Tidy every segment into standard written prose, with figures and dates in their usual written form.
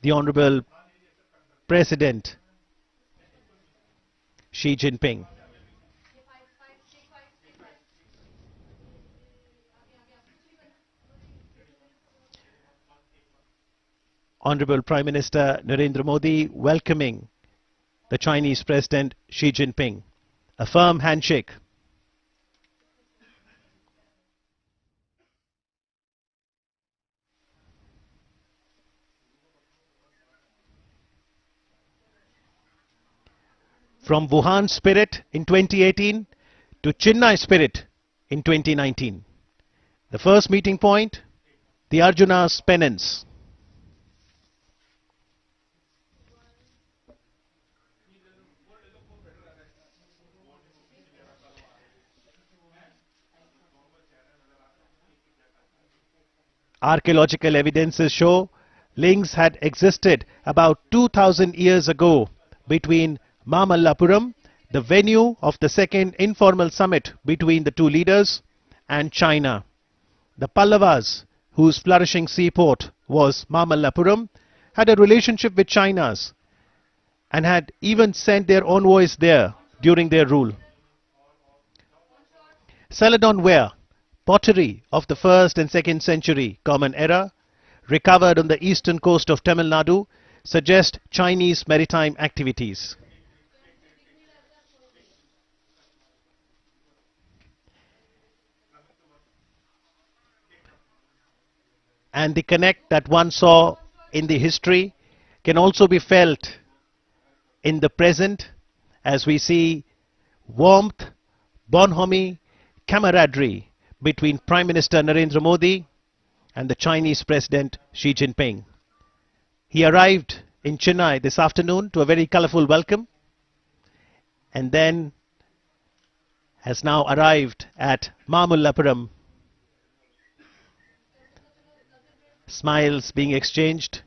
the Honorable President Xi Jinping. Honorable Prime Minister Narendra Modi welcoming the Chinese President Xi Jinping. A firm handshake. From Wuhan spirit in 2018 to Chennai spirit in 2019. The first meeting point, the Arjuna's Penance. Archaeological evidences show links had existed about 2000 years ago between Mahabalipuram, the venue of the second informal summit between the two leaders, and China. The Pallavas, whose flourishing seaport was Mahabalipuram, had a relationship with China's and had even sent their envoys there during their rule. Celadon ware, pottery of the 1st and 2nd century Common Era, recovered on the eastern coast of Tamil Nadu, suggest Chinese maritime activities. And the connect that one saw in the history can also be felt in the present as we see warmth, bonhomie, camaraderie between Prime Minister Narendra Modi and the Chinese President Xi Jinping. He arrived in Chennai this afternoon to a very colorful welcome and then has now arrived at Mahabalipuram. Smiles being exchanged,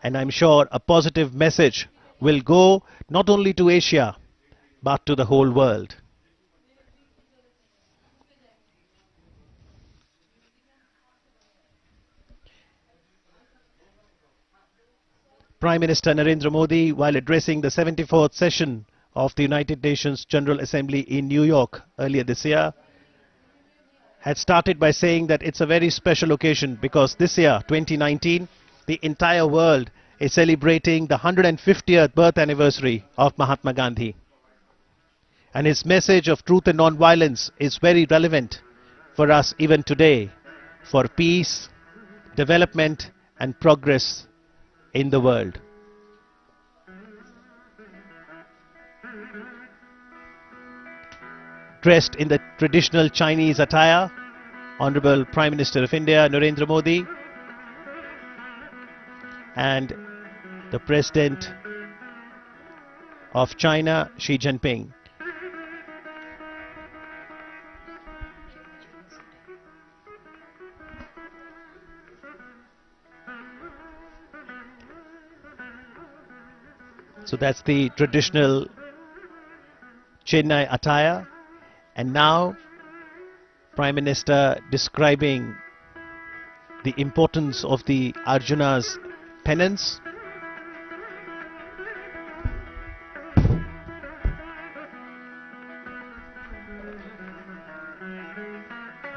and I'm sure a positive message will go not only to Asia but to the whole world. Prime Minister Narendra Modi, while addressing the 74th session of the United Nations General Assembly in New York earlier this year, had started by saying that it's a very special occasion because this year, 2019, the entire world is celebrating the 150th birth anniversary of Mahatma Gandhi. And his message of truth and non-violence is very relevant for us even today, for peace, development and progress in the world. Dressed in the traditional Chinese attire, Honorable Prime Minister of India Narendra Modi and the President of China Xi Jinping. So that's the traditional Chennai attire. And now, Prime Minister describing the importance of the Arjuna's penance.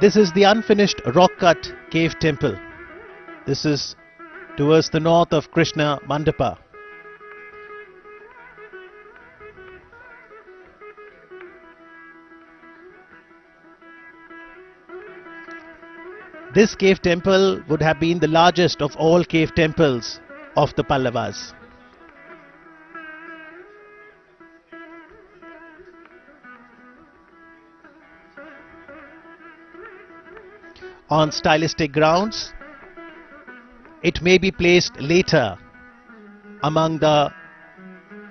This is the unfinished rock-cut cave temple. This is towards the north of Krishna mandapa. This cave temple would have been the largest of all cave temples of the Pallavas. On stylistic grounds, it may be placed later among the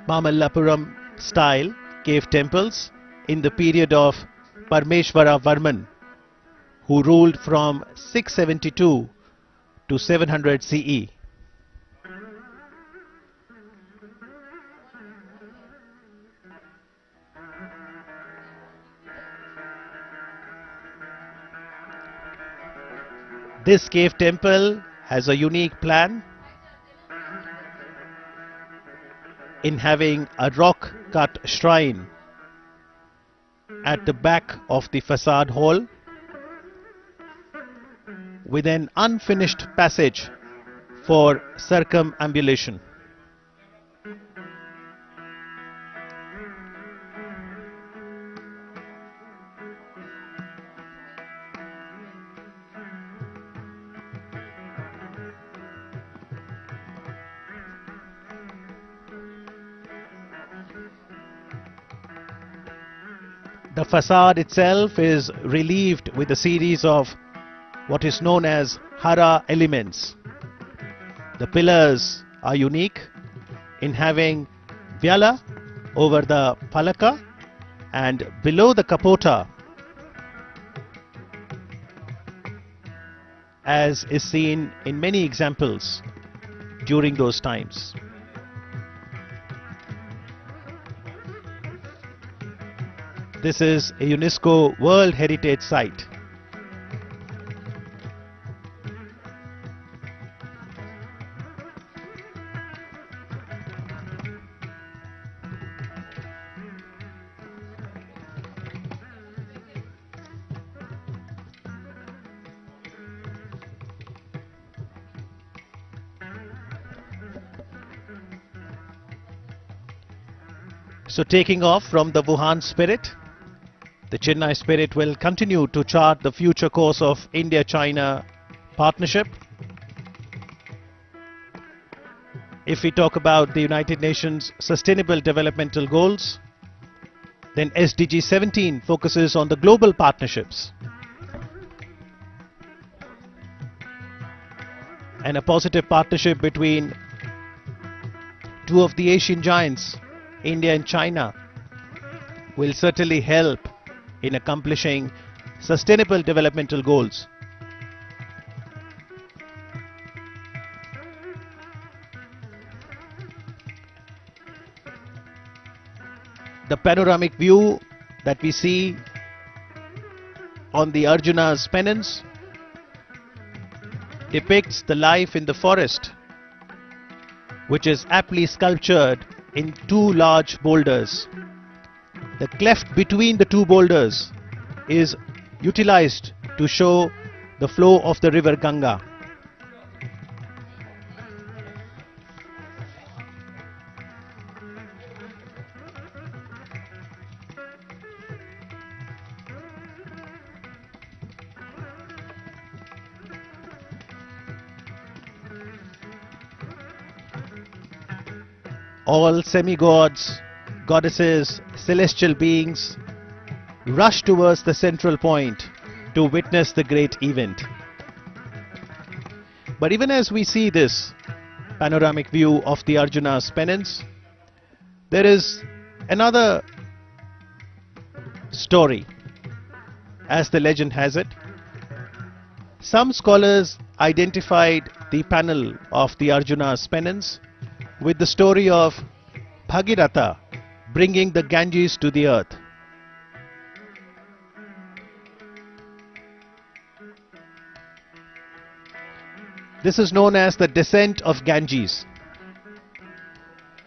Mahabalipuram style cave temples in the period of Paramesvaravarman, who ruled from 672 to 700 CE. This cave temple has a unique plan. in having a rock cut shrine at the back of the facade hall with an unfinished passage for circumambulation. The facade itself is relieved with a series of what is known as Hara elements. The pillars are unique in having Vyala over the Palaka and below the Kapota, as is seen in many examples during those times. This is a UNESCO World Heritage Site. So taking off from the Wuhan spirit, the Chennai spirit will continue to chart the future course of India-China partnership. If we talk about the United Nations Sustainable Developmental Goals, then SDG 17 focuses on the global partnerships and a positive partnership between two of the Asian giants, India and China, will certainly help in accomplishing sustainable developmental goals. The panoramic view that we see on the Arjuna's Penance depicts the life in the forest, which is aptly sculptured in two large boulders. The cleft between the two boulders is utilized to show the flow of the river Ganga. All semi-gods, goddesses, celestial beings rush towards the central point to witness the great event. But even as we see this panoramic view of the Arjuna's Penance, there is another story, as the legend has it. Some scholars identified the panel of the Arjuna's Penance with the story of Bhagiratha bringing the Ganges to the earth. This is known as the descent of Ganges.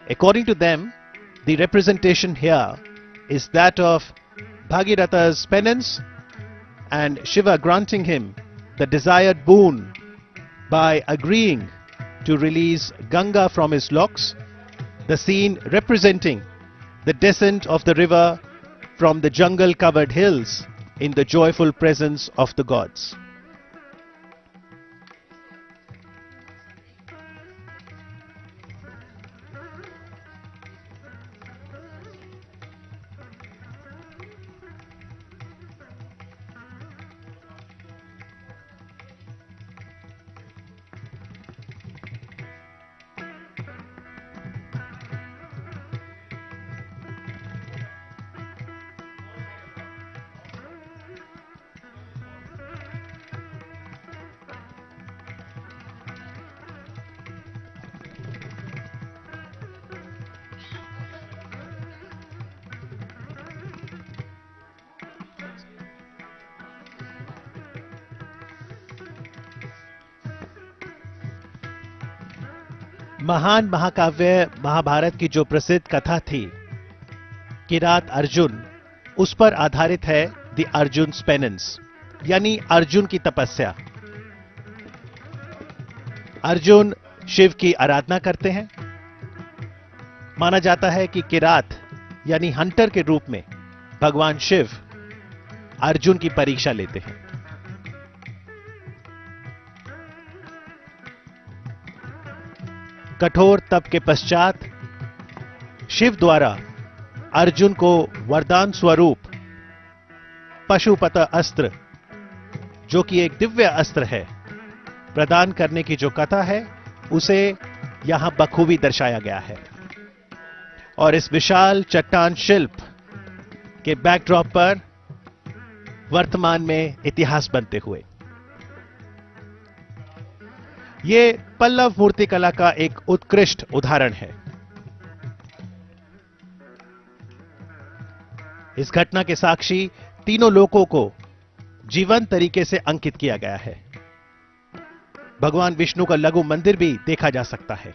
According to them, the representation here is that of Bhagiratha's penance and Shiva granting him the desired boon by agreeing to release Ganga from his locks, the scene representing the descent of the river from the jungle-covered hills in the joyful presence of the gods. महान महाकाव्य महाभारत की जो प्रसिद्ध कथा थी किरात अर्जुन, उस पर आधारित है द अर्जुन्स पेनेंस, यानी अर्जुन की तपस्या। अर्जुन शिव की आराधना करते हैं। माना जाता है कि किरात यानी हंटर के रूप में भगवान शिव अर्जुन की परीक्षा लेते हैं। कठोर तप के पश्चात शिव द्वारा अर्जुन को वरदान स्वरूप पशुपत अस्त्र, जो कि एक दिव्य अस्त्र है, प्रदान करने की जो कथा है उसे यहां बखूबी दर्शाया गया है। और इस विशाल चट्टान शिल्प के बैकड्रॉप पर वर्तमान में इतिहास बनते हुए यह पल्लव मूर्तिकला का एक उत्कृष्ट उदाहरण है। इस घटना के साक्षी तीनों लोकों को जीवंत तरीके से अंकित किया गया है। भगवान विष्णु का लघु मंदिर भी देखा जा सकता है।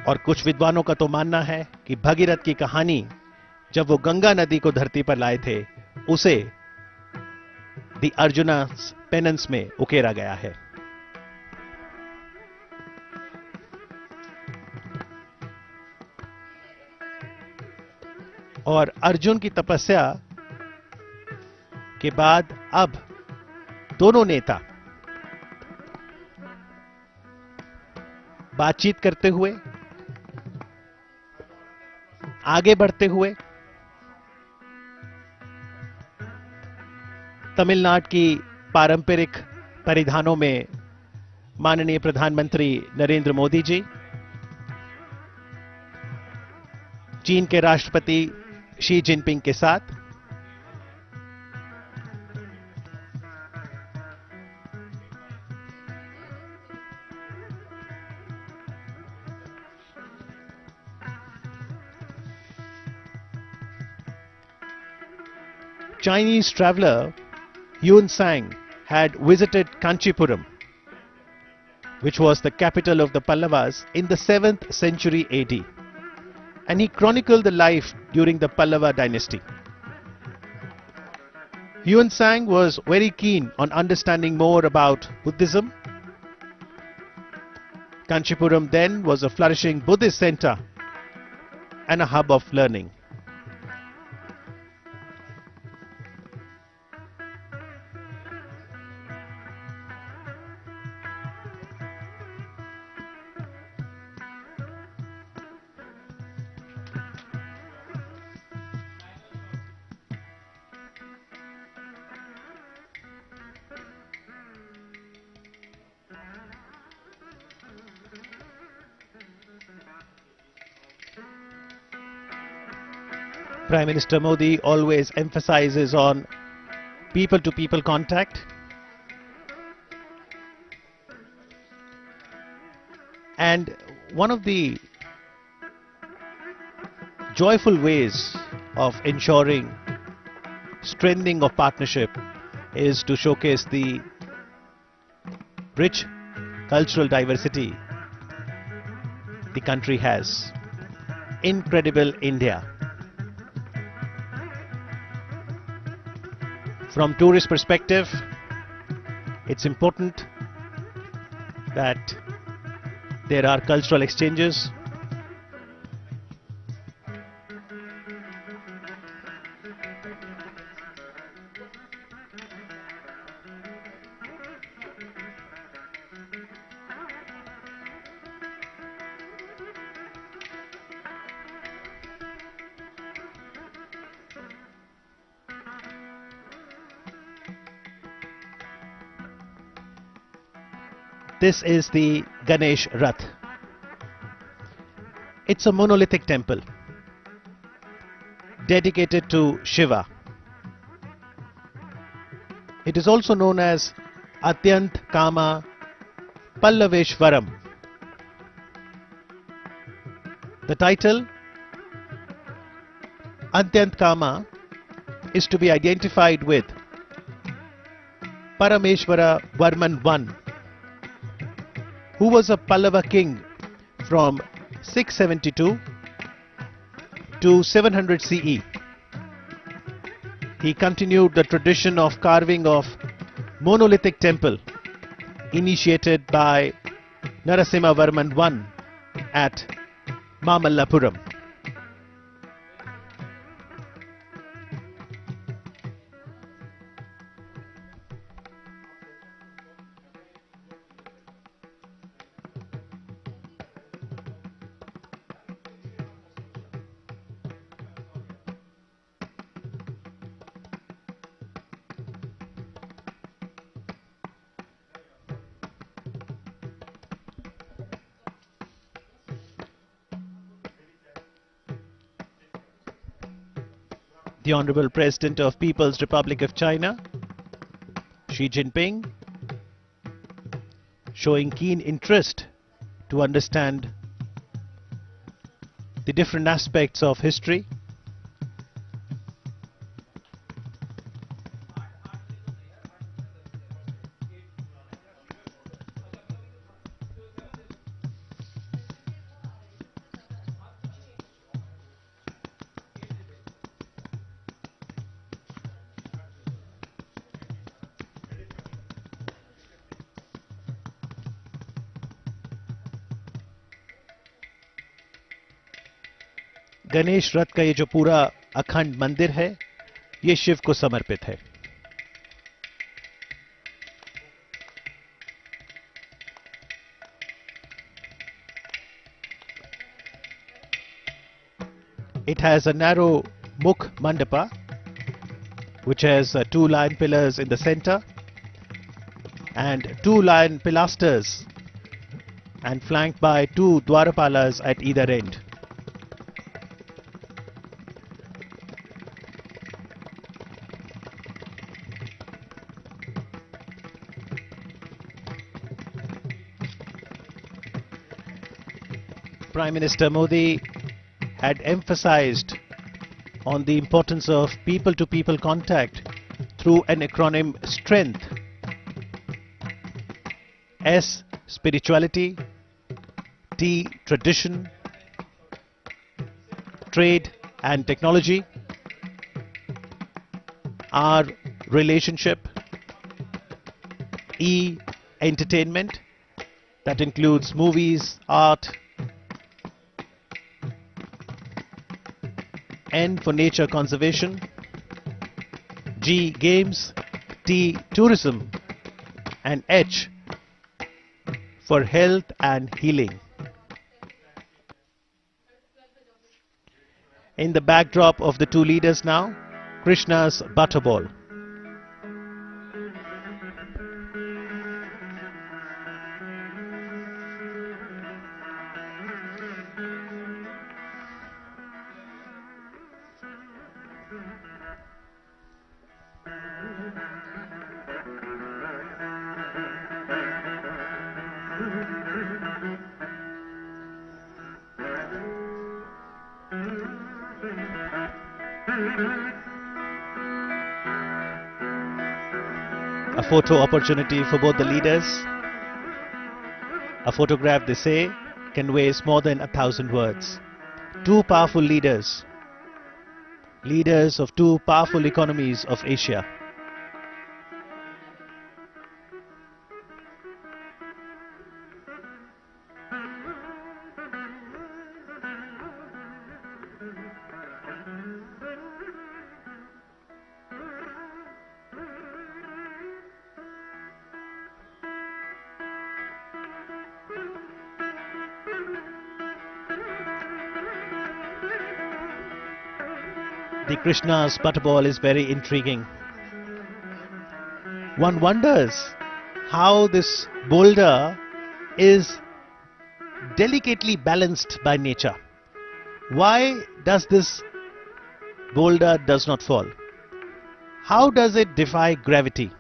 और कुछ विद्वानों का तो मानना है कि भगीरथ की कहानी जब वो गंगा नदी को धरती पर लाए थे, उसे द अर्जुना's पेनेंस में उकेरा गया है। और अर्जुन की तपस्या के बाद अब दोनों नेता बातचीत करते हुए, आगे बढ़ते हुए तमिलनाडु की पारंपरिक परिधानों में माननीय प्रधानमंत्री नरेंद्र मोदी जी, चीन के राष्ट्रपति शी जिनपिंग के साथ Chinese traveler Yuan Sang had visited Kanchipuram, which was the capital of the Pallavas in the 7th century AD, and he chronicled the life during the Pallava dynasty. Yuan Sang was very keen on understanding more about Buddhism. Kanchipuram then was a flourishing Buddhist center and a hub of learning. Prime Minister Modi always emphasizes on people-to-people contact, and one of the joyful ways of ensuring strengthening of partnership is to showcase the rich cultural diversity the country has. Incredible India. From tourist perspective, it's important that there are cultural exchanges. This is the Ganesh Rath. It's a monolithic temple dedicated to Shiva. It is also known as Atyant Kama Pallavesvaram. The title Atyant Kama is to be identified with Paramesvaravarman I, who was a Pallava king from 672 to 700 CE. He continued the tradition of carving of monolithic temple initiated by Narasimhavarman I at Mahabalipuram. The Honorable President of People's Republic of China, Xi Jinping, showing keen interest to understand the different aspects of history. Ganesh रथ का ये जो पूरा अखंड मंदिर है ये शिव को समर्पित है। It has a narrow mukh mandapa which has 2 lion pillars in the center and 2 lion pilasters and flanked by 2 dwarapalas at either end. Prime Minister Modi had emphasized on the importance of people-to-people contact through an acronym STRENGTH. S, spirituality, T, tradition, trade and technology, R, relationship, E, entertainment, that includes movies, art, N for nature conservation, G, games, T, tourism, and H for health and healing. In the backdrop of the 2 leaders now, Krishna's butterball. A photo opportunity for both the leaders. A photograph, they say, conveys more than 1,000 words. 2 powerful leaders, leaders of 2 powerful economies of Asia. The Krishna's butterball is very intriguing. One wonders how this boulder is delicately balanced by nature. Why does this boulder does not fall? How does it defy gravity?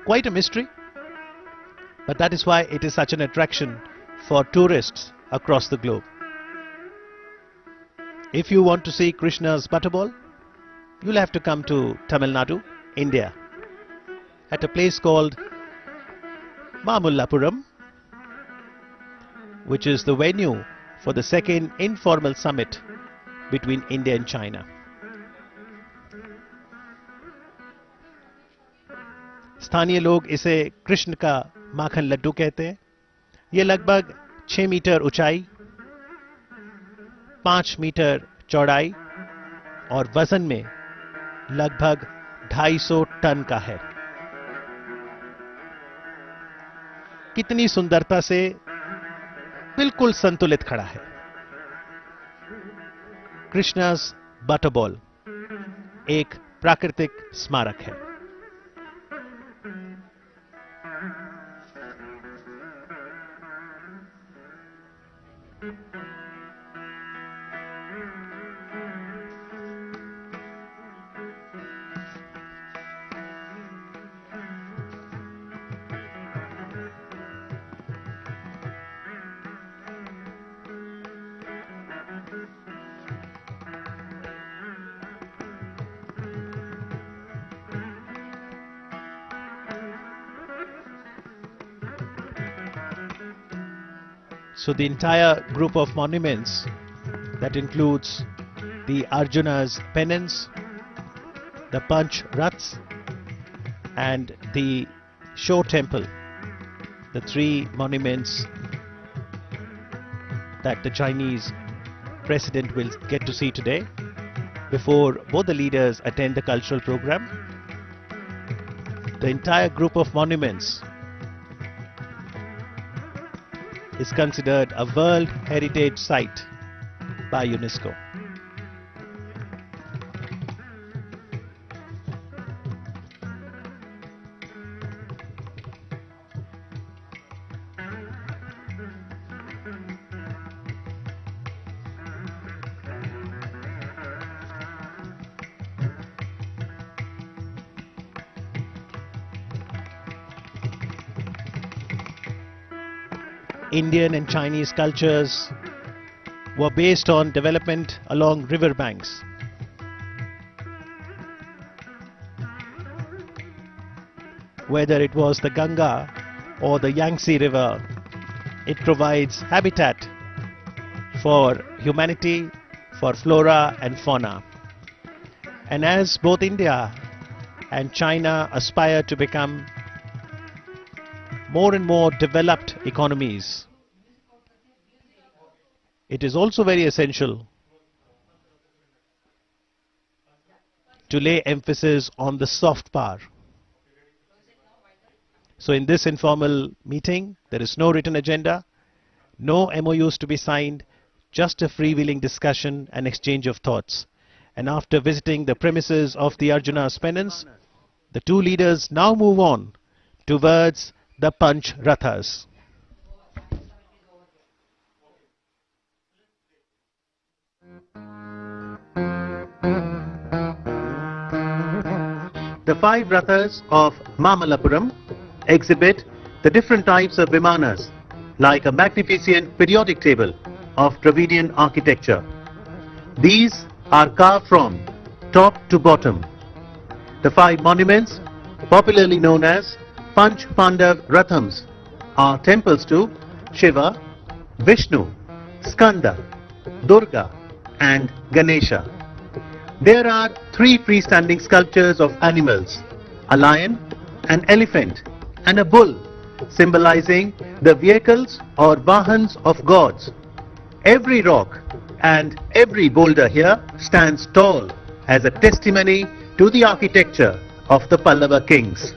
Quite a mystery, but that is why it is such an attraction for tourists across the globe. If you want to see Krishna's butterball, you'll have to come to Tamil Nadu, India, at a place called Mahabalipuram, which is the venue for the second informal summit between India and China. स्थानीय लोग इसे कृष्ण का माखन लड्डू कहते हैं। ये लगभग 6 metre ऊंचाई, 5 metre चौड़ाई और वजन में लगभग 250 टन का है। कितनी सुंदरता से बिल्कुल संतुलित खड़ा है। कृष्णा's बटरबॉल एक प्राकृतिक स्मारक है। So the entire group of monuments that includes the Arjuna's Penance, the Panchapandava Raths and the Show Temple, the 3 monuments that the Chinese President will get to see today before both the leaders attend the cultural program. The entire group of monuments is considered a World Heritage Site by UNESCO. Indian and Chinese cultures were based on development along river banks. Whether it was the Ganga or the Yangtze River, it provides habitat for humanity, for flora and fauna. And as both India and China aspire to become more and more developed economies, it is also very essential to lay emphasis on the soft power. So in this informal meeting, there is no written agenda, no MOUs to be signed, just a freewheeling discussion and exchange of thoughts. And after visiting the premises of the Arjuna's Penance, the 2 leaders now move on towards the Panch Rathas. The 5 Rathas of Mahabalipuram exhibit the different types of vimanas, like a magnificent periodic table of Dravidian architecture. These are carved from top to bottom. The 5 monuments, popularly known as Panchapandava Rathams, are temples to Shiva, Vishnu, Skanda, Durga and Ganesha. There are 3 freestanding sculptures of animals, a lion, an elephant and a bull, symbolizing the vehicles or vahans of gods. Every rock and every boulder here stands tall as a testimony to the architecture of the Pallava kings.